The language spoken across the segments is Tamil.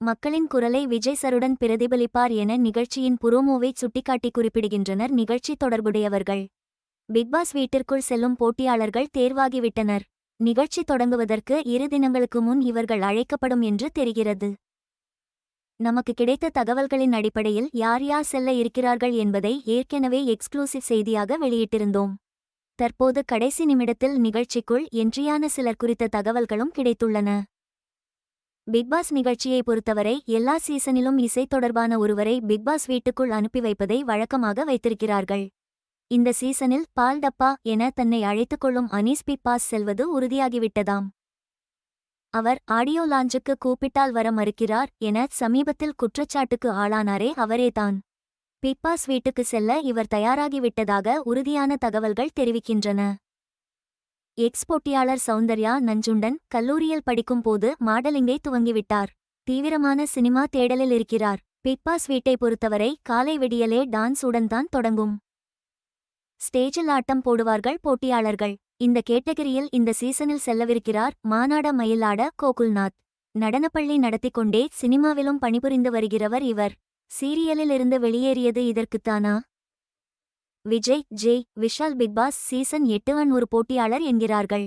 மக்களின் குரலை விஜய் சருடன் பிரதிபலிப்பார் என நிகழ்ச்சியின் புரோமோவை சுட்டிக்காட்டி குறிப்பிடுகின்றனர் நிகழ்ச்சி தொடர்புடையவர்கள். பிக்பாஸ் வீட்டிற்குள் செல்லும் போட்டியாளர்கள் தேர்வாகிவிட்டனர். நிகழ்ச்சி தொடங்குவதற்கு 2 தினங்களுக்கு முன் இவர்கள் அழைக்கப்படும் என்று தெரிகிறது. நமக்கு கிடைத்த தகவல்களின் அடிப்படையில் யார் யார் செல்ல இருக்கிறார்கள் என்பதை ஏற்கனவே எக்ஸ்க்ளூசிவ் செய்தியாக வெளியிட்டிருந்தோம். தற்போது கடைசி நிமிடத்தில் நிகழ்ச்சிக்குள் என்ட்ரியான சிலர் குறித்த தகவல்களும் கிடைத்துள்ளன. பிக்பாஸ் நிகழ்ச்சியை பொறுத்தவரை எல்லா சீசனிலும் இசை தொடர்பான ஒருவரை பிக்பாஸ் வீட்டுக்குள் அனுப்பி வைப்பதை வழக்கமாக வைத்திருக்கிறார்கள். இந்த சீசனில் பால் டப்பா என தன்னை அழைத்துக் கொள்ளும் அனீஸ் பிக் பாஸ் செல்வது உறுதியாகிவிட்டதாம். அவர் ஆடியோ லாஞ்சுக்கு கூப்பிட்டால் வர மறுக்கிறார் என சமீபத்தில் குற்றச்சாட்டுக்கு ஆளானாரே அவரேதான். பிக் பாஸ் வீட்டுக்கு செல்ல இவர் தயாராகிவிட்டதாக உறுதியான தகவல்கள் தெரிவிக்கின்றன. எக்ஸ் போட்டியாளர் சௌந்தர்யா நஞ்சுண்டன் கல்லூரியில் படிக்கும் போது மாடலிங்கை துவங்கிவிட்டார். தீவிரமான சினிமா தேடலில் இருக்கிறார். பிக் பாஸ் வீட்டை பொறுத்தவரை காலை விடியலே டான்ஸ் உடன் தான் தொடங்கும். ஸ்டேஜில் ஆட்டம் போடுவார்கள் போட்டியாளர்கள். இந்த கேட்டகரியில் இந்த சீசனில் செல்லவிருக்கிறார் மானாட மயிலாட கோகுல்நாத். நடனப்பள்ளி நடத்திக்கொண்டே சினிமாவிலும் பணிபுரிந்து வருகிறவர் இவர். சீரியலில் இருந்து வெளியேறியது இதற்குத்தானா? விஜய் விஷால் பிக்பாஸ் சீசன் 8 ஒரு போட்டியாளர் என்கிறார்கள்.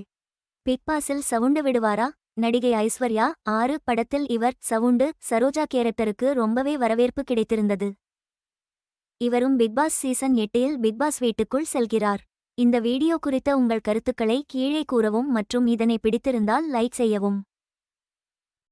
பிக்பாஸில் சவுண்டு விடுவாரா? நடிகை ஐஸ்வர்யா 6 படத்தில் இவர் சவுண்டு சரோஜா கேரக்டருக்கு ரொம்பவே வரவேற்பு கிடைத்திருந்தது. இவரும் பிக்பாஸ் சீசன் 8 பிக்பாஸ் வீட்டுக்குள் செல்கிறார். இந்த வீடியோ குறித்த உங்கள் கருத்துக்களை கீழே கூறவும் மற்றும் இதனை பிடித்திருந்தால் லைக் செய்யவும்.